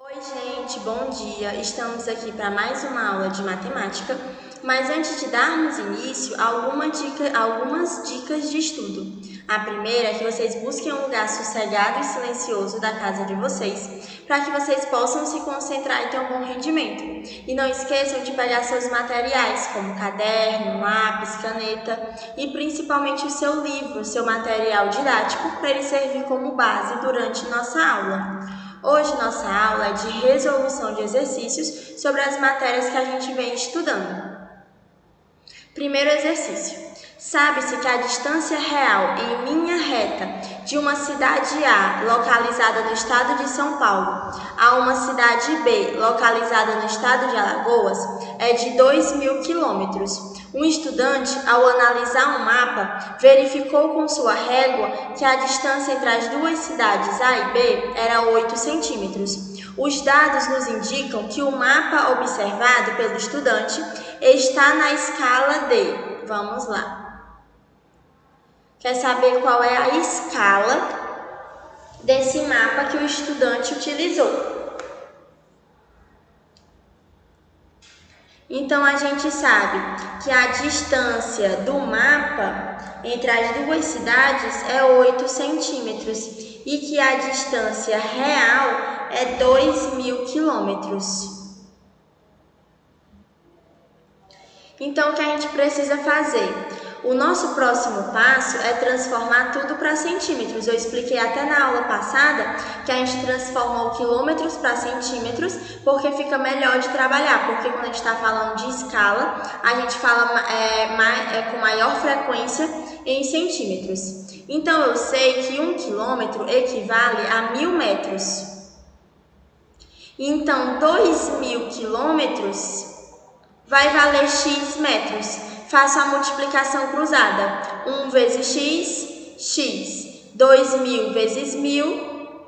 Oi, gente, bom dia! Estamos aqui para mais uma aula de matemática, mas antes de darmos início, algumas dicas de estudo. A primeira é que vocês busquem um lugar sossegado e silencioso da casa de vocês, para que vocês possam se concentrar e ter um bom rendimento. E não esqueçam de pegar seus materiais, como caderno, lápis, caneta e principalmente o seu livro, seu material didático, para ele servir como base durante nossa aula. Hoje nossa aula é de resolução de exercícios sobre as matérias que a gente vem estudando. Primeiro exercício. Sabe-se que a distância real em linha reta de uma cidade A, localizada no estado de São Paulo, a uma cidade B, localizada no estado de Alagoas, é de 2.000 quilômetros. Um estudante, ao analisar um mapa, verificou com sua régua que a distância entre as duas cidades A e B era 8 centímetros. Os dados nos indicam que o mapa observado pelo estudante está na escala D. Vamos lá. Quer saber qual é a escala desse mapa que o estudante utilizou? Então, a gente sabe que a distância do mapa entre as duas cidades é 8 centímetros e que a distância real é 2.000 quilômetros. Então, o que a gente precisa fazer? O nosso próximo passo é transformar tudo para centímetros. Eu expliquei até na aula passada que a gente transformou quilômetros para centímetros porque fica melhor de trabalhar, porque quando a gente está falando de escala, a gente fala com maior frequência em centímetros. Então, eu sei que 1 quilômetro equivale a 1.000 metros. Então, 2.000 quilômetros vai valer x metros. Faço a multiplicação cruzada. 1 vezes x, x. 2.000 vezes 1.000,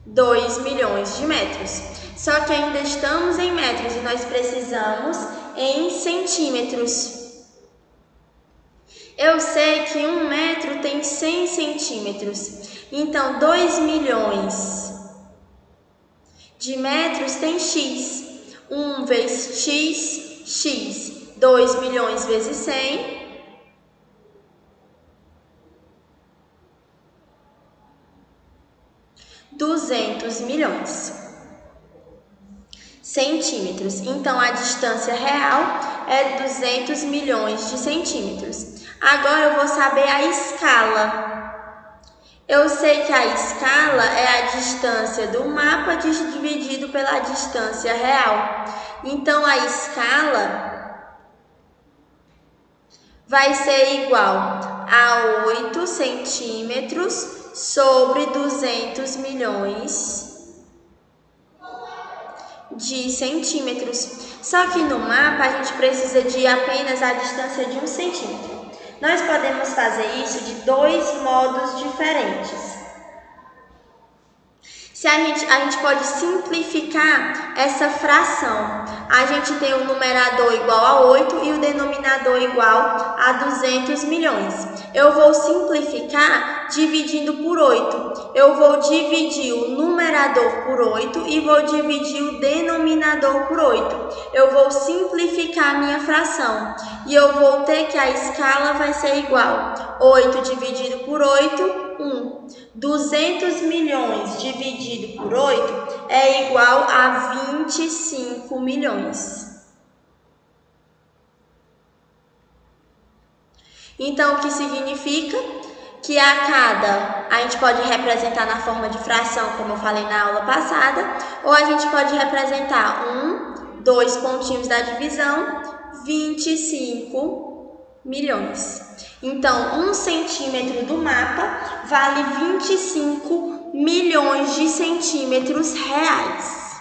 2 milhões de metros. Só que ainda estamos em metros e nós precisamos em centímetros. Eu sei que 1 metro tem 100 centímetros. Então, 2 milhões de metros tem x. 1 vezes x, x. 2 milhões vezes 100. 200 milhões. Centímetros. Então, a distância real é 200 milhões de centímetros. Agora, eu vou saber a escala. Eu sei que a escala é a distância do mapa dividido pela distância real. Então, a escala vai ser igual a 8 centímetros sobre 200 milhões de centímetros. Só que no mapa a gente precisa de apenas a distância de 1 centímetro. Nós podemos fazer isso de dois modos diferentes. A gente pode simplificar essa fração. A gente tem o numerador igual a 8 e o denominador igual a 200 milhões. Eu vou simplificar dividindo por 8. Eu vou dividir o numerador por 8 e vou dividir o denominador por 8. Eu vou simplificar a minha fração e eu vou ter que a escala vai ser igual. 8 dividido por 8, 1. 200 milhões dividido por 8 é igual a 25 milhões. Então, o que significa? Que a gente pode representar na forma de fração, como eu falei na aula passada, ou a gente pode representar 2 pontinhos da divisão, 25 milhões. Então, 1 centímetro do mapa vale 25 milhões de centímetros reais.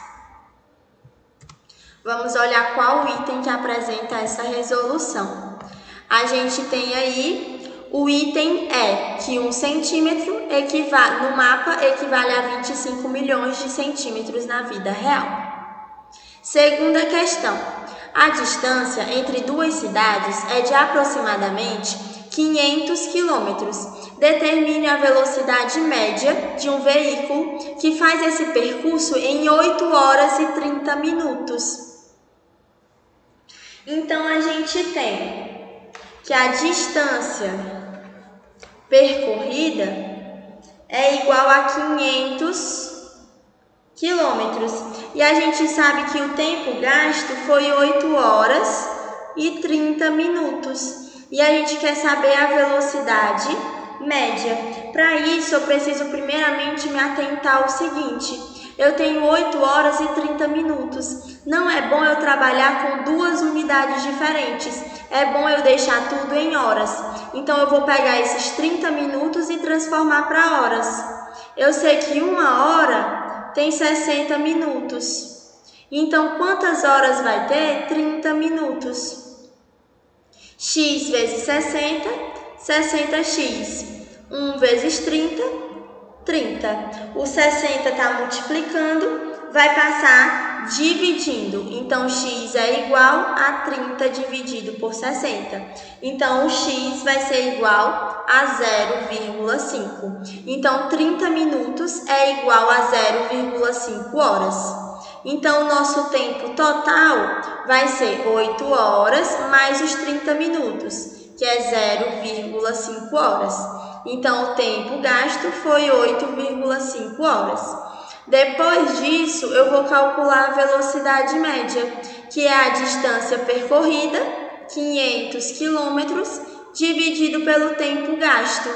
Vamos olhar qual item que apresenta essa resolução. A gente tem aí o item que 1 centímetro no mapa equivale a 25 milhões de centímetros na vida real. Segunda questão. A distância entre duas cidades é de aproximadamente 500 quilômetros. determine a velocidade média de um veículo que faz esse percurso em 8 horas e 30 minutos. Então, a gente tem que a distância percorrida é igual a 500 quilômetros. E a gente sabe que o tempo gasto foi 8 horas e 30 minutos. E a gente quer saber a velocidade média. Para isso, eu preciso primeiramente me atentar ao seguinte: eu tenho 8 horas e 30 minutos. Não é bom eu trabalhar com duas unidades diferentes. É bom eu deixar tudo em horas. Então, eu vou pegar esses 30 minutos e transformar para horas. Eu sei que uma hora tem 60 minutos. Então, quantas horas vai ter? 30 minutos. X vezes 60, 60x. 1 vezes 30, 30. O 60 está multiplicando, vai passar dividindo. Então, x é igual a 30 dividido por 60. Então, o x vai ser igual a 0,5. Então, 30 minutos é igual a 0,5 horas. Então, o nosso tempo total vai ser 8 horas mais os 30 minutos, que é 0,5 horas. Então, o tempo gasto foi 8,5 horas. Depois disso, eu vou calcular a velocidade média, que é a distância percorrida, 500 quilômetros, dividido pelo tempo gasto,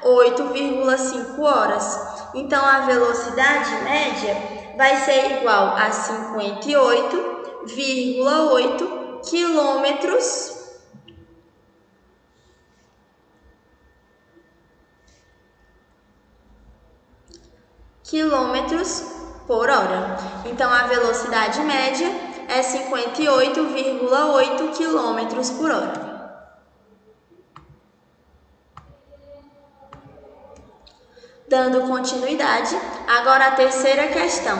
8,5 horas. Então, a velocidade média vai ser igual a 58,8 quilômetros por hora. Então, a velocidade média é 58,8 quilômetros por hora. Dando continuidade, agora a terceira questão.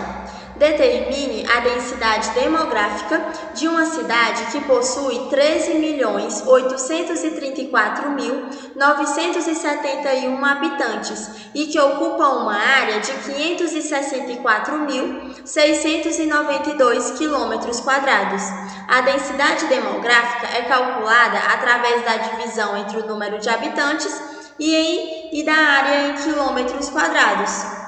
Determine a densidade demográfica de uma cidade que possui 13.834.971 habitantes e que ocupa uma área de 564.692 km². A densidade demográfica é calculada através da divisão entre o número de habitantes e da área em quilômetros quadrados.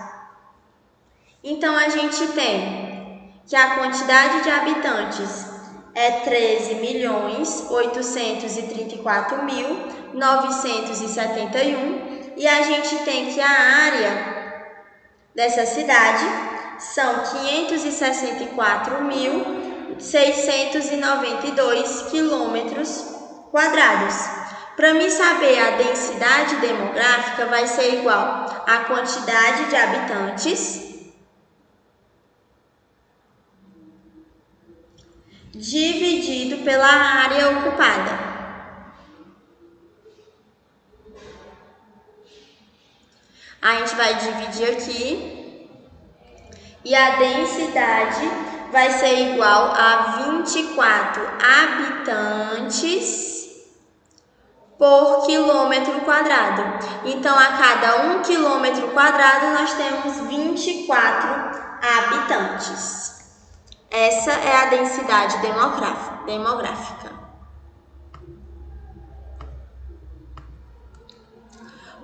Então, a gente tem que a quantidade de habitantes é 13.834.971 e a gente tem que a área dessa cidade são 564.692 km². Para mim saber a densidade demográfica vai ser igual à quantidade de habitantes dividido pela área ocupada. A gente vai dividir aqui e a densidade vai ser igual a 24 habitantes por quilômetro quadrado. Então, a cada 1 quilômetro quadrado, nós temos 24 habitantes. Essa é a densidade demográfica.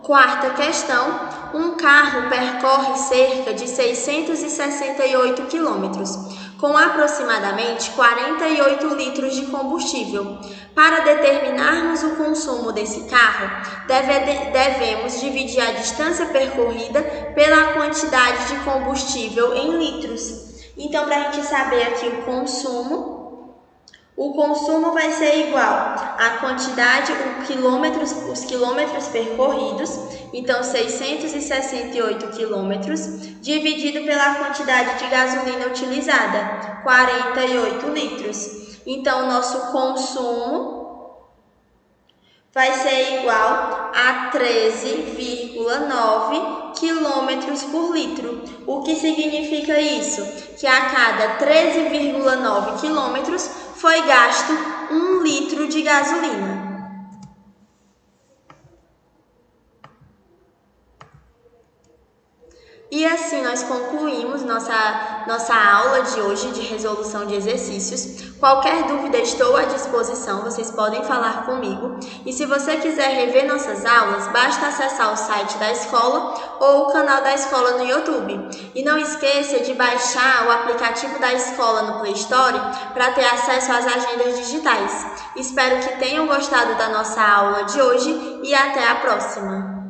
Quarta questão. Um carro percorre cerca de 668 quilômetros, com aproximadamente 48 litros de combustível. Para determinarmos o consumo desse carro, devemos dividir a distância percorrida pela quantidade de combustível em litros. Então, para a gente saber aqui o consumo vai ser igual à quantidade, os quilômetros percorridos, então 668 quilômetros, dividido pela quantidade de gasolina utilizada, 48 litros. Então, o nosso consumo vai ser igual a 13,9 quilômetros por litro. O que significa isso? Que a cada 13,9 quilômetros foi gasto 1 litro de gasolina. E assim nós concluímos nossa aula de hoje de resolução de exercícios. Qualquer dúvida estou à disposição, vocês podem falar comigo. E se você quiser rever nossas aulas, basta acessar o site da escola ou o canal da escola no YouTube. E não esqueça de baixar o aplicativo da escola no Play Store para ter acesso às agendas digitais. Espero que tenham gostado da nossa aula de hoje e até a próxima!